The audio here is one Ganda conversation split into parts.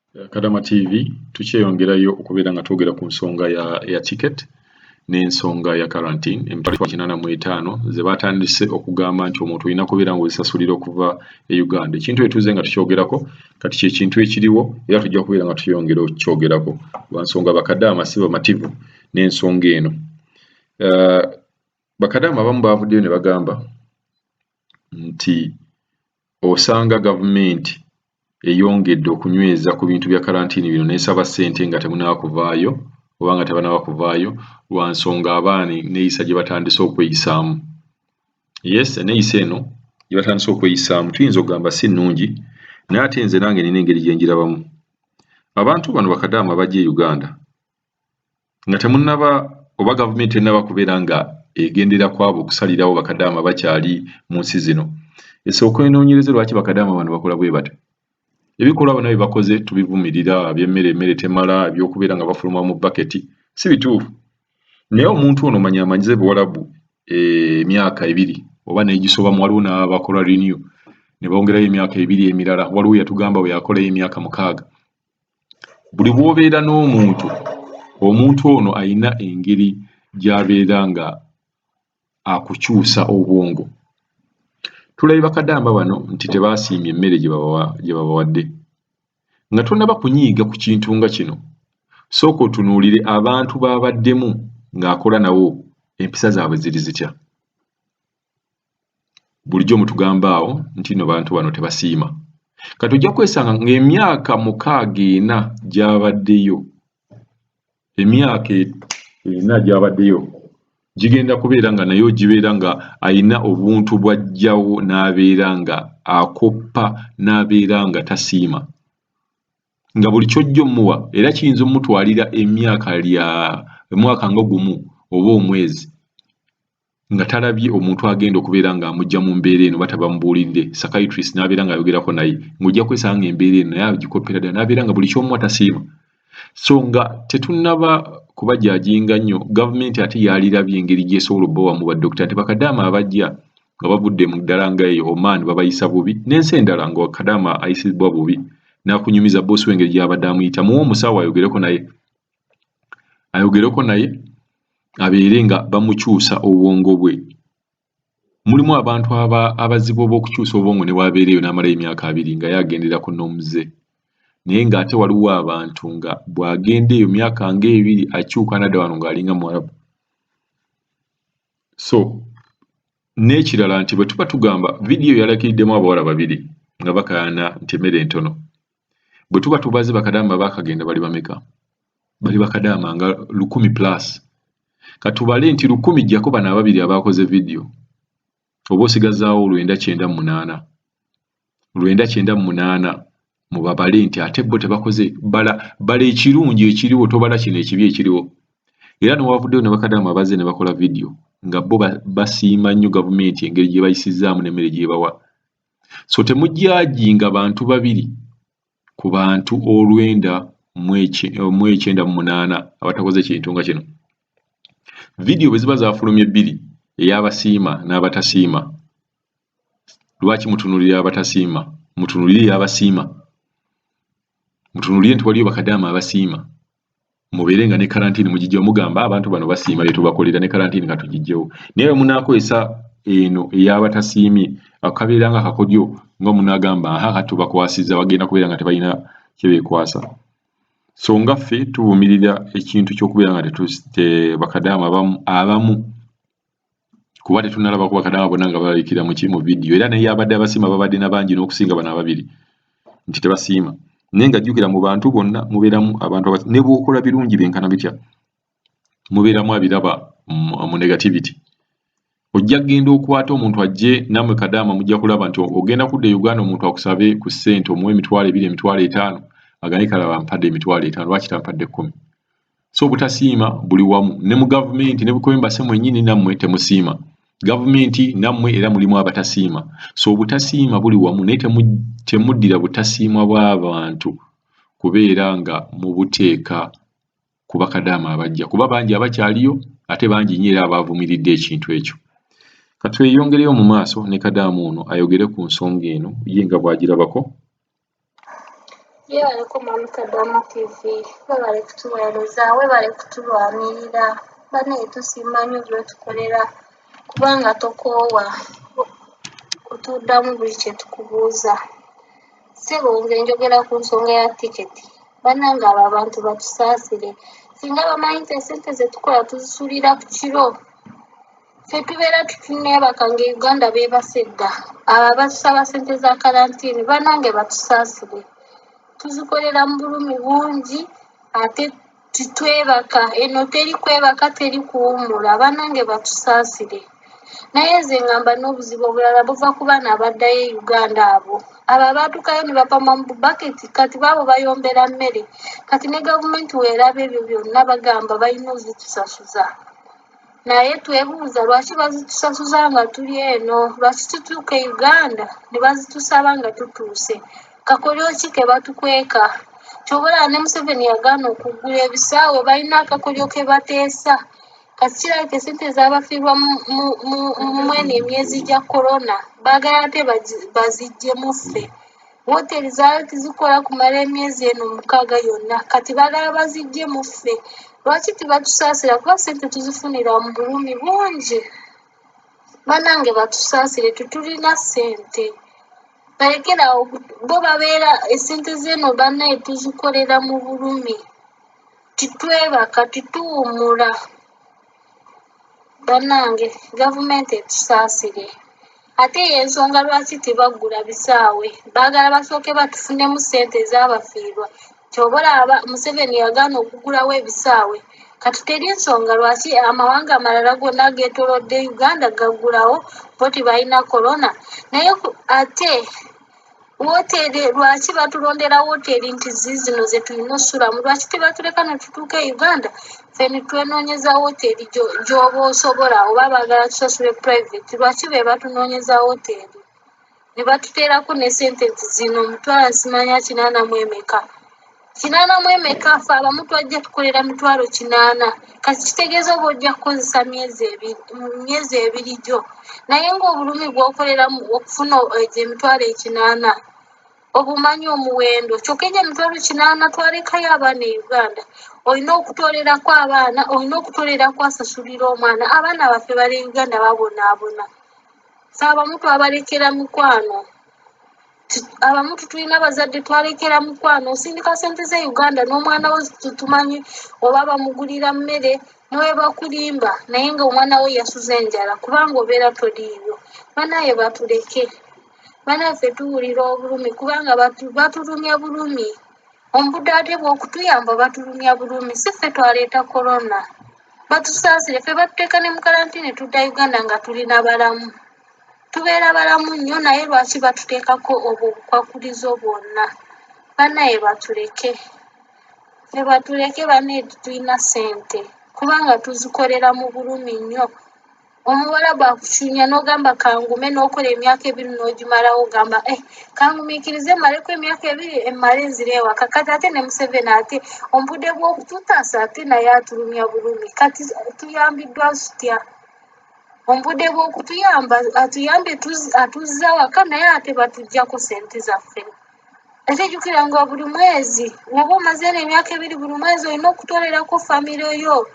Kadama TV tukyeyongerayo okubeera nga twogera ku nsonga ya ticket n'ensonga ya quarantine emitwalo 85 ze batandise okugamba nti omuntu olina kubeera nga ozisasulira okuva e Uganda. Ekintu etuze nga tukyogerako kati ky'ekintu ekiriwo era tujja kubeera nga tuyongera okukyogerako lwa nsonga bakadaama si bamativu n'ensonga eno. Bakadaama abamu baavuddeyo ne bagamba nti osanga gavumenti eyongedde okunyweza ku bintu bya karantini bino n'esaba ssente nga temunaba kuvaayo oba nga tebanaba kuvaayo lwa nsonga abaana n'eyisa gye batandise okweyisaamu. Yes, n'eyisa eno gye batandise okweyisaamu tuyinza okugamba si nnungi naye ate nze nange nina engeri gye njirabamu. Abantu bano bakadaama bajja e Uganda nga temunnaba oba gavumenti tennaba kubeera nga egendera kwabo okusalirawo bakadaama bakyali mu nsi zino. Esooka enoonyereze lwaki bakadaama bano bakola bwe bati. Ebikolwa bonna bye bakoze tubivumirira, emmere temala, ebyokubeera nga bafuluma mu baketi si bituufu. Naye omuntu ono manya amanyize Buwarabu emyaka 2 oba n'egisobamu, waliwo n'abakola renew ne bongerayo emyaka 2 emirala, waliwo yatugamba bwe yakolayo emyaka 6. Buli bw'obeera n'omuntu, omuntu ono ayina engeri gy'abeera nga akukyusa obwongo. Tulabye bakadaama bano nti tebaasiimye emmere gye babawadde. Nga tonnaba kunyiiga ku kintu nga kino, sooka otunuulire abantu baabaddemu ng'akola nawo empisa zaabwe ziri zitya. Bulijjo mutugamba awo nti no bantu bano tebasiima. Kati ojja kwesanga ng'emyaka 64 gy'abaddeyo, emyaka 4 gy'abaddeyo gigenda kubeera nga nayo gibeera nga ayina obuntu bw'ajjawo n'abeera nga akoppa n'abeera nga tasiima. Nga buli ky'ojja omuwa era kiyinza omutwalira omwaka nga gumu oba omwezi nga talabye omuntu agenda okubeera nga amugya mu mbeera eno batabamubuulidde psychiatrist n'abeera nga ayogerako naye, ng'ojja kwesanga embeera eno naye agikoppera ddala n'abeera nga buli ky'omuwa tasiima. So nga tetunnaba kubajajinga nnyo, gavumenti ate yalirabye engeri gy'esobola obbawamu baddokita nti bakadaama abajja nga bavudde mu ddala nga eyo Oman babayisa bubi n'ensi endala nga bakadaama ayisibwa bubi n'akunyumiza boosi w'engeri gy'abadde amuyita. Muwe omusawo ayogereko naye abeere nga bamukyusa obwongo bwe. Mulimu abantu abazibu obw'okukyusa obwongo ne bwabeereyo n'amalayo emyaka 2 nga yagenderako n'omuze. Naye ng'ate waliwo abantu nga bw'agenda eyo myaka nga 2 akyuka n'adda wano ng'alinga Mwarabu. So n'ekirala nti bwe tuba tugamba vidiyo yalakiriddemu abawala 2 nga bakaayana nti emmere entono. Bwe tuba tubaze bakadaama baakagenda bali bameka? Bali bakadaama nga 100+. Katubale nti 100 gyako bano 2 abaakoze vidiyo oba osigazaawo 998. 998 mubabale nti ate bo tebakoze bala ekirungi ekiriwo, tobala kino ekibi ekiriwo. Era newavuddeyo ne bakadaama baze ne bakola vidiyo nga bo basiima nnyo gavumenti engeri gye bayisizaamu n'emmere gyebawa. So temujjajinga bantu 2 ku bantu 998 abatakoze kintu nga kino. Vidiyo bwe ziba zaafulumye 2 ey'abasiima n'abatasiima, lwaki mutunulira abatasiima? Mutunulire ey'abasiima. Mutunulire nti waliyo bakadaama abasiima. Mubeere nga ne karantini mugijjawo mugamba abantu bano basiima bye tubakolera ne karantini nga tugijjewo. Naye munaakozesa eno ey'abatasiimye akabeera nga kakodyo nga munaagamba kati tubakwasizza bagenda kubeera nga tebalina kye beekwasa. So nga ffe tuvumirira ekintu ky'okubeera nga bakadaama abamu kuba tetunnalaba ku bakadaama bonna nga balabikira mu vidiyo, era naye abadde abasiima babadde na bangi n'okusinga bano 2 nti tebasiima. Naye nga jjukira mu bantu bonna mubeeramu abantu ne bw'okola birungi byenkana bitya mubeeramu abiraba mu negativity. Ojja kgenda okwata omuntu ajje nammwe kadaama mujja kulaba nti ogenda kudda e Uganda omuntu akusabe ku ssente omuwe 2,000 5,000 agane kalaba mpadde 5,000 lwaki tampadde 10. So obutasiima buli wamu ne mu gavumenti ne bukwembase mwennyini nammwe temusiima. Gavumenti nammwe era mulimu abatasiima. So obutasiima buli wamu naye temuddira butasiimwa bw'abantu kubeera nga mubuteeka ku bakadaama abajja, kuba bangi abakyaliyo ate bangi nnyo era abaavumiridde ekintu ekyo. Katweyongereyo mu maaso ne kadaama ono ayogere ku nsonga eno ye nga bw'agirabako Yeebale ko Mamukaddamu TV, weebale kutuweereza, weebale kutulwanirira. Bannange tusiima nnyo by'otukolera kubanga tokoowa otuddamu buli kye tukubuuza. Ssebo nze njogera ku nsonga ya tiketi. Bannange abo abantu batusaasire. Singa bamanyi nti essente ze tukola tuzisuulira ku kiro, ffe tubeera tuneebaka nga Uganda beebase dda. Abo abatusaba ssente za kalantiini bannange batusaasire. Tuzikolera mu bulumi bungi ate titwebaka. Eno teri kwebaka, teri kuwummula. Bannange batusaasire. Naye nze ngamba n'obuzibu obulala buva ku baana abaddayo e Uganda abo. Abo abaatuukayo ne bapama mu baketi kati baabo bayombera mmere. Kati ne gavumenti weeraba ebyo byonna bagamba balina ozitusasuza. Naye twebuuza lwaki bazitusasuza nga tuli eno? Lwaki tutuuka e Uganda ne bazitusaba nga tutuuse? Kakolyo ki ke batukweka? Kyobulaba ne Museveni yagaana okuggula ebisaawe balina akakolyo ke bateesa. Kati kirabika essente z'abafiirwa mu eno emyezi gya korona baagala ate baziggyemu ffe. Wooteri zaali tizikola kumala emyezi eno 6 yonna kati baagala baziggyemu ffe. Lwaki tibatusaasira? Kuba ssente tuzifunira mu bulumi bungi. Bannange batusaasire, tetulina ssente. Balekerawo bo babeera essente z'eno bannaye tuzikolera mu bulumi. Titwebaka, tituwummula. Bannange gavumenti etusaasire. Ate y'ensonga lwaki tebaggula bisaawe. Baagala basooke batufunemu ssente ez'abafiirwa. Ky'obalaba Museveni yagaana okugulawo ebisaawe. Kati teri nsonga lwaki amawanga amalala gonna ageetoolodde Uganda gaggulawo bo tebalina korona. Naye ate wooteri lwaki batulondera wooteri nti ziizino ze tulina ossulamu? Lwaki tebatuleka ne tutuuka e Uganda ffe ne twenoonyeza wooteri gy'oba osobola oba baagala tusasule private? Lwaki be batunoonyeza wooteri ne batuteerako ne ssente nti zino omutwalo nsimanya 84. 84 ffe abamu twajja tukolera 80. Kati kitegeeza oba ojja kukozesa myezi ebiri gyo. Naye ng'obulumi bw'okoleramu okufuna egyo 80, obumanyi omuwendo. Kyokka egyo 80 twalekayo abaana e Uganda. Olina okutoolerako abaana, olina okutoolerako asasulira omwana. Abaana baffe bali e Uganda babonaabona. Ffe abamu twabalekera mikwano. Abamu tulina abazadde twalekera mikwano. Osindika ssente ze Uganda n'omwana wo tumanyi oba bamugulira mmere ne bakulimba naye ng'omwana we yasuza enjala kubanga obeera toliiyo. Bannaye batuleke. Bannaffe tuwulira obulumi kubanga batulumya bulumi. Omubudde ate bw'okutuyamba batulumya bulumi. Si ffe twaleeta korona. Batusaasire, ffe batuteeka ne mu kalantiini tudda Uganda nga tulina balamu. Tubeera balamu nnyo naye lwaki batuteekako obwo obukwakulizo bwonna? Bannaye batuleke. Ffe batuleke bannaye tulina ssente kubanga tuzikolera mu bulumi nnyo. Omuwala bw'akukyunya n'ogamba kangume n'okola emyaka 2 n'ogimalawo ogamba kangumiikirize mmaleko emyaka 2 emmale nzire ewaka. Kati ate ne Museveni ate omubudde bw'okututaasa ate naye atulumya bulumi. Kati tuyambiddwa tutya? Omubudde bw'okutuyamba atuyambye atuzza waka naye ate batuggyako ssente zaffe. Ate jjukira nga buli mwezi woba omaze emyaka 2 buli mwezi olina okutoolerako famire yo.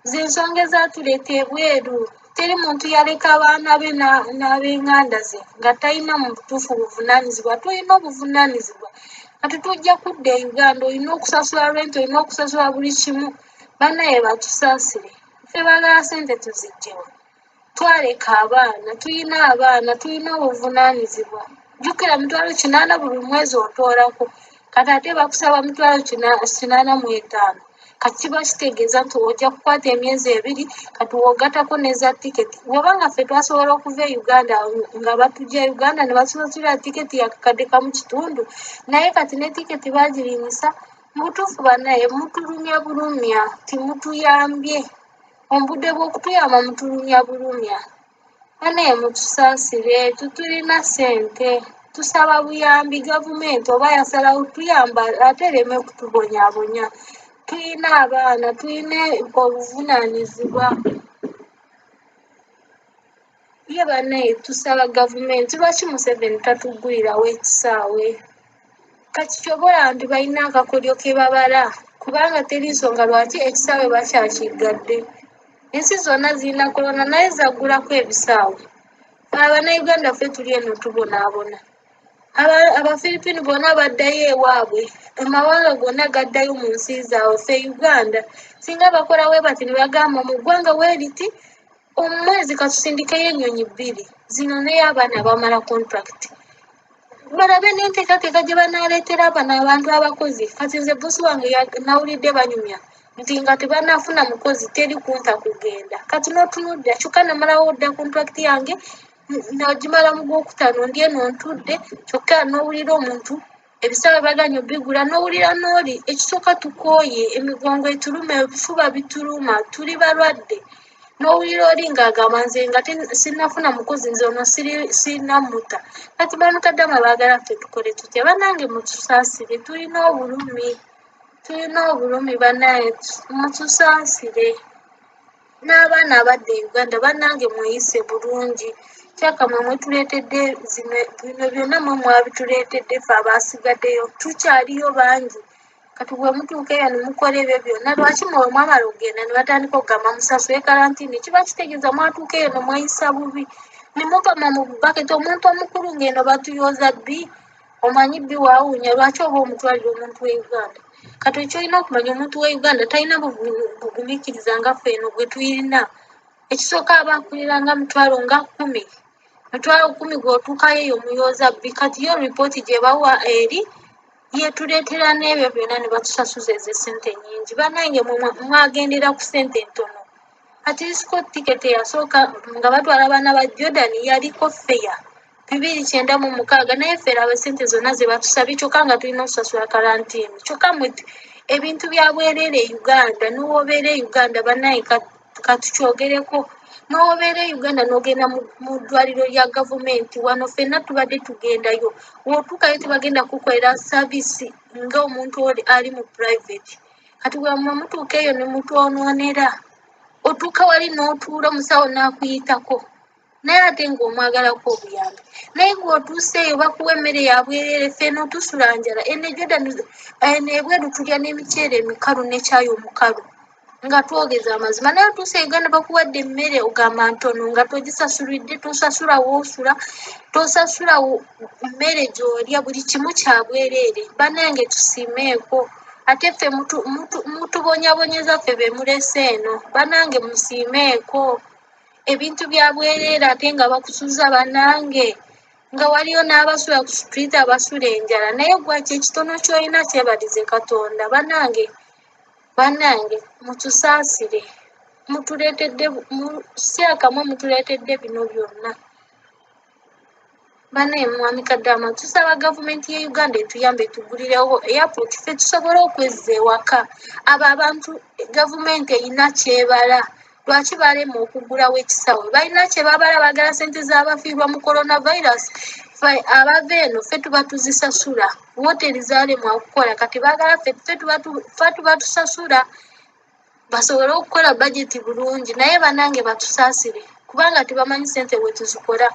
Ze nsonga ezatuleeta ebweru. Teri muntu yaleka abaana be n'ab'enganda ze nga talina mu butuufu buvunaanyizibwa. Tulina obuvunaanyizibwa. Kati tujja kudda e Uganda olina okusasula rent, olina okusasula buli kimu. Bannaye batusaasire. Ffe baagala ssente tuziggyewo. Twaleka abaana, tulina obuvunaanyizibwa. Jjukira 80 buli mwezi otoolako. Kati ate bakusaba 85. Kati kiba kitegeeza nti ojja kukwata emyezi 2 kati w'ogattako n'eza tiketi. Bw'oba nga ffe twasobola okuva e Uganda nga batuggya Uganda ne batusasulira tiketi ya kakadde kamu kitundu, naye kati ne tiketi baagirinyisa. Mu butuufu bannaye mutulumya bulumya, timutuyambye. Omubudde bw'okutuyamba mutulumya bulumya. Bannaye mutusaasire, tulina ssente. Tusaba buyambi gavumenti oba yasalawo tuyamba ate ereme kutubonyaabonya. Tulina abaana, tulina obuvunaanyizibwa. Ye bannaye tusaba gavumenti lwaki Museveni tatuggulirawo ekisaawe? kati kyobola nti balina akakolyo ke babala kubanga teri nsonga lwaki ekisaawe bakyakigadde. Ensi zonna zirina korona naye zaggulako ebisaawe. Abannayuganda ffe tuli eno tubonaabona. Abafiripini bonna baddayo ewaabwe, amawanga gonna gaddayo mu nsi zaabwe. Ffe Uganda singa bakola bwe bati ne bagamba mu ggwanga weeriti omwezi katusindikeyo ennyonyi 2 zino naye abaana bamala contract. Balabe n'enteekateeka gye banaaleetera abano abantu abakozi. Kati nze bbosi wange nawulidde banyumya nti nga tebanaafuna mukozi teri kunta kugenda. Kati n'otunudde kyokka namalawo dda contract yange nagimala mu Gwokutaano ndi eno ntudde kyokka n'owulira omuntu ebisaawe baganya bigula n'owulira n'oli ekisooka tukooye emigongo etuluma ebifuba bituluma tuli balwadde n'owulira oli ng'agamba nze nga sinnafuna mukozi nze ono sinnamuta. Kati banukaddamu abaagala ffe tukole tutya? Bannange mutusaasire tulina obulumi bannaye mutusaasire. N'abaana abadde Uganda bannange mweyise bulungi. Kyakamwe mwetuleetedde bino byonna mwe mwabituleetedde ffe abaasigaddeyo tukyaliyo bangi. Kati bwe mutuuka eyo ne mukola ebyo byonna lwaki mwe mwamala okugenda ne batandika okugamba musasule kalantiini kiba kitegeeza mwatuuka eyo ne mweyisa bubi ne mugamba mu baketi omuntu omukulu ng'eno batuyooza bbi omanyi bbi waawunya lwaki oba omutwalira omuntu w'e Uganda. Kati ekyolina okumanya omuntu w'e Uganda talina bugumiikiriza nga ffe eno bwe tuyina. Ekisooka aba akuliranga mitwalo nga 10. Mitwalo 10 gw'otuukayo eyo muyooza bbi. Kati yo ripooti gye bawa eri yetuleetera n'ebyo byonna ne batusasuza ezo ssente nnyingi. Bannange mwagendera ku ssente ntono. Kati Scott tiketi eyasooka nga batwala abaana ba Jordan yaliko feya 296 naye ffe laba ssente zonna ze batusabye kyokka nga tulina okusasula kalantiini. Kyokka ebintu bya bwereere e Uganda n'owobeera e Uganda bannange katukyogereko. N'owobeera e Uganda n'ogenda mu ddwaliro lya gavumenti wano ffenna tubadde tugendayo. Bw'otuukayo tebagenda kukolera saaviisi ng'omuntu ali mu private. Kati bwe mutuuka eyo ne mutwonoonera. Otuuka wali n'otuula omusawo n'akuyitako naye ate ng'omwagalako obuyambi. Naye ng'otuuseeyo bakuwa emmere ya bwereere ffenno tusula njala. Eno e Jordan ebweru tulya n'emiceere emikalu ne caayi omukalu nga twogeza amazima. Naye otuuse e Uganda bakuwadde emmere ogamba ntono nga togisasulidde tosasula woosula tosasula mmere gy'olya buli kimu kya bwereere. Bannange tusiimeeko. Ate ffe mutubonyabonyeza ffe be mulese eno. Bannange musiimeeko. Ebintu bya bwereere ate nga bakusuza bannange nga waliyo n'abasula ku street abasula enjala naye gwaki ekitono ky'olina kyebalize Katonda. Bannange mutusaasire mutuleetedde siakamwe mutuleetedde bino byonna. Bannaye mwami Kadaama tusaba gavumenti ye Uganda etuyambe tugulirewo airport ffe tusobole okwezza ewaka. Abo abantu gavumenti erina kyebala lwaki balema okugulawo ekisaawe balina kye babala baagala ssente z'abafiirwa mu coronavirus. Abava eno ffe tuba tuzisasula wooteri zaalemwa okukola kati baagala ffe tuba tusasula basobole okukola bajeti bulungi naye bannange batusaasire kubanga tebamanyi ssente bwe tuzikola.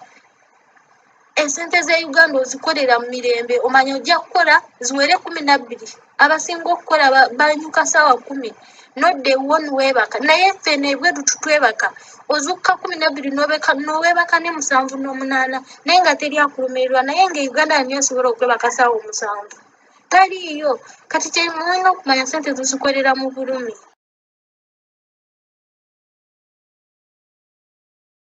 Esente za Uganda ozikolera mu mirembe omanya ojja kukola ziwere 12 abasinga okukola banyuka ssaawa 10 nodde wonu weebaka naye ffe nebweru tutwebaka ozukka 12 n'oweebaka ne 7 n'omunaana naye nga teri akulumirirwa naye nga Uganda niyo asobola okwebaka ssaawa 7 taliiyo. Kati kye mulina okumanya ssente tuzikolera mu bulumi.